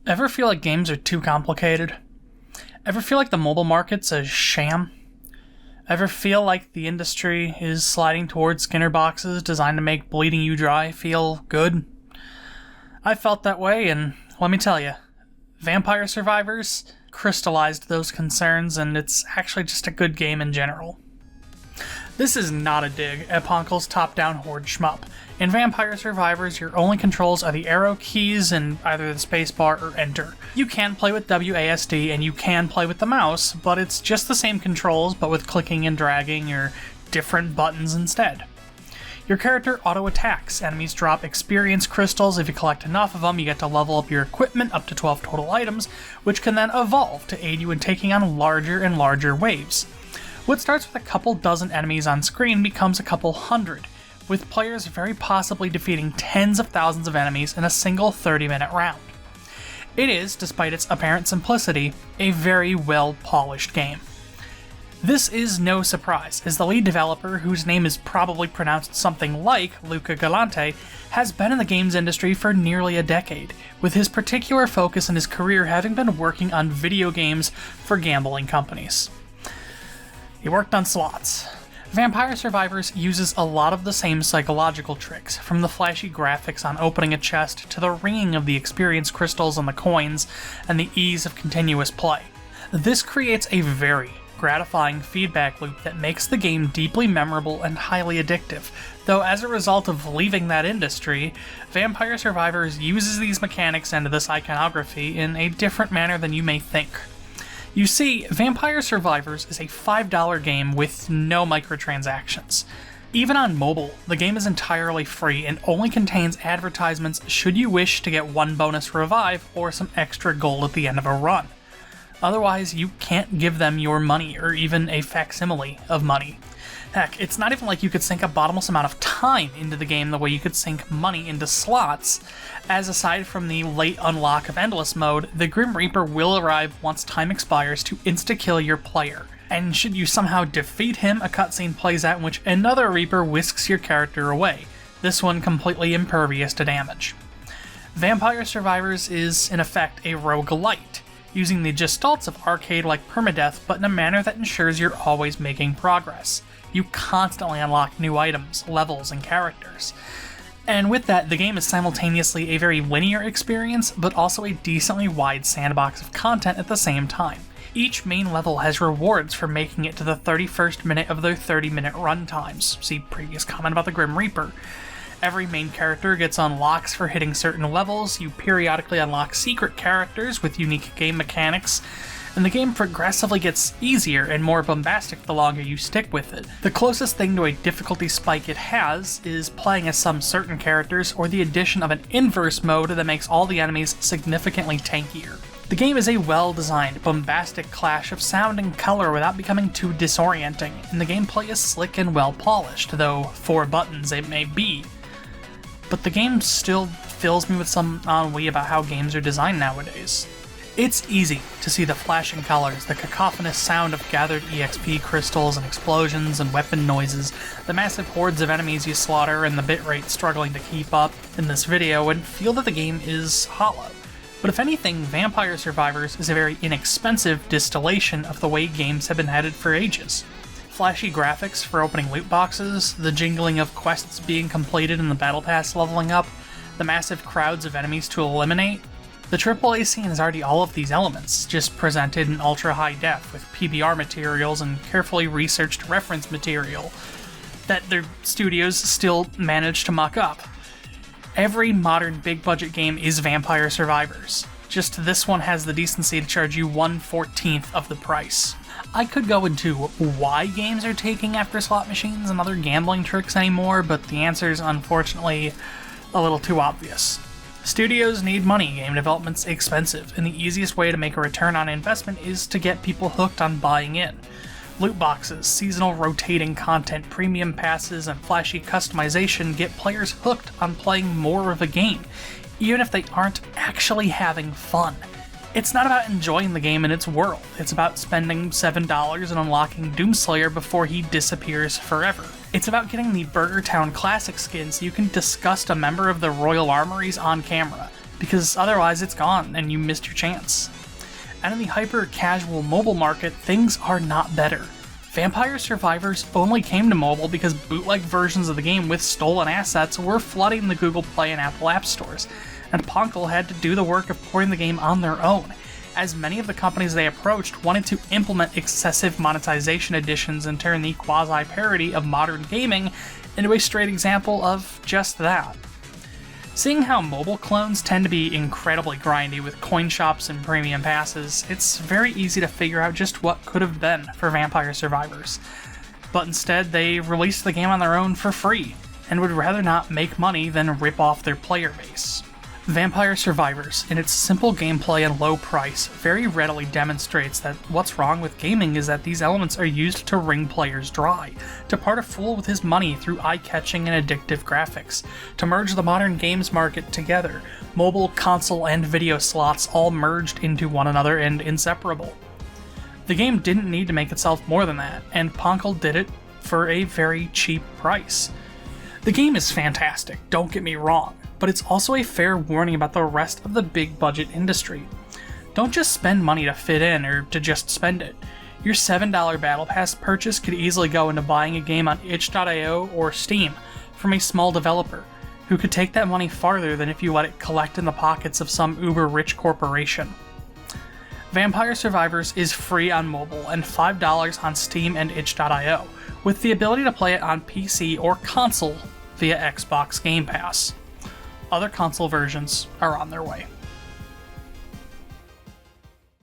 Ever feel like games are too complicated? Ever feel like the mobile market's a sham? Ever feel like the industry is sliding towards Skinner boxes designed to make bleeding you dry feel good? I felt that way, and let me tell you, Vampire Survivors crystallized those concerns, and it's actually just a good game in general. This is not a dig at Poncle's top-down horde shmup. In Vampire Survivors, your only controls are the arrow keys and either the spacebar or enter. You can play with WASD and you can play with the mouse, but it's just the same controls but with clicking and dragging or different buttons instead. Your character auto-attacks. Enemies drop experience crystals. If you collect enough of them, you get to level up your equipment up to 12 total items, which can then evolve to aid you in taking on larger and larger waves. What starts with a couple dozen enemies on screen becomes a couple hundred, with players very possibly defeating tens of thousands of enemies in a single 30-minute round. It is, despite its apparent simplicity, a very well-polished game. This is no surprise, as the lead developer, whose name is probably pronounced something like Luca Galante, has been in the games industry for nearly a decade, with his particular focus in his career having been working on video games for gambling companies. He worked on slots. Vampire Survivors uses a lot of the same psychological tricks, from the flashy graphics on opening a chest to the ringing of the experience crystals on the coins and the ease of continuous play. This creates a very gratifying feedback loop that makes the game deeply memorable and highly addictive, though as a result of leaving that industry, Vampire Survivors uses these mechanics and this iconography in a different manner than you may think. You see, Vampire Survivors is a $5 game with no microtransactions. Even on mobile, the game is entirely free and only contains advertisements should you wish to get one bonus revive or some extra gold at the end of a run. Otherwise, you can't give them your money or even a facsimile of money. Heck, it's not even like you could sink a bottomless amount of time into the game the way you could sink money into slots, as aside from the late unlock of Endless Mode, the Grim Reaper will arrive once time expires to insta-kill your player. And should you somehow defeat him, a cutscene plays out in which another Reaper whisks your character away, this one completely impervious to damage. Vampire Survivors is, in effect, a roguelite, using the gestalts of arcade-like permadeath but in a manner that ensures you're always making progress. You constantly unlock new items, levels, and characters. And with that, the game is simultaneously a very linear experience, but also a decently wide sandbox of content at the same time. Each main level has rewards for making it to the 31st minute of their 30-minute run times. See previous comment about the Grim Reaper. Every main character gets unlocks for hitting certain levels, you periodically unlock secret characters with unique game mechanics, and the game progressively gets easier and more bombastic the longer you stick with it. The closest thing to a difficulty spike it has is playing as some certain characters or the addition of an inverse mode that makes all the enemies significantly tankier. The game is a well-designed, bombastic clash of sound and color without becoming too disorienting, and the gameplay is slick and well-polished, though 4 buttons it may be. But the game still fills me with some ennui about how games are designed nowadays. It's easy to see the flashing colors, the cacophonous sound of gathered EXP crystals and explosions and weapon noises, the massive hordes of enemies you slaughter and the bitrate struggling to keep up in this video, and feel that the game is hollow. But if anything, Vampire Survivors is a very inexpensive distillation of the way games have been headed for ages. Flashy graphics for opening loot boxes, the jingling of quests being completed and the battle pass leveling up, the massive crowds of enemies to eliminate. The AAA scene has already all of these elements, just presented in ultra-high def with PBR materials and carefully researched reference material that their studios still manage to muck up. Every modern big-budget game is Vampire Survivors, just this one has the decency to charge you 1/14th of the price. I could go into why games are taking after slot machines and other gambling tricks anymore, but the answer is unfortunately a little too obvious. Studios need money, game development's expensive, and the easiest way to make a return on investment is to get people hooked on buying in. Loot boxes, seasonal rotating content, premium passes, and flashy customization get players hooked on playing more of a game, even if they aren't actually having fun. It's not about enjoying the game in its world, it's about spending $7 and unlocking Doomslayer before he disappears forever. It's about getting the Burger Town Classic skin so you can disgust a member of the Royal Armories on camera. because otherwise it's gone and you missed your chance. And in the hyper-casual mobile market, things are not better. Vampire Survivors only came to mobile because bootleg versions of the game with stolen assets were flooding the Google Play and Apple App Stores, and Poncle had to do the work of porting the game on their own, as many of the companies they approached wanted to implement excessive monetization additions and turn the quasi-parody of modern gaming into a straight example of just that. Seeing how mobile clones tend to be incredibly grindy with coin shops and premium passes, it's very easy to figure out just what could have been for Vampire Survivors. But instead, they released the game on their own for free, and would rather not make money than rip off their player base. Vampire Survivors, in its simple gameplay and low price, very readily demonstrates that what's wrong with gaming is that these elements are used to wring players dry, to part a fool with his money through eye-catching and addictive graphics, to merge the modern games market together, mobile, console, and video slots all merged into one another and inseparable. The game didn't need to make itself more than that, and Poncle did it for a very cheap price. The game is fantastic, don't get me wrong, but it's also a fair warning about the rest of the big budget industry. Don't just spend money to fit in or to just spend it. Your $7 Battle Pass purchase could easily go into buying a game on itch.io or Steam from a small developer, who could take that money farther than if you let it collect in the pockets of some uber-rich corporation. Vampire Survivors is free on mobile and $5 on Steam and itch.io, with the ability to play it on PC or console via Xbox Game Pass. Other console versions are on their way.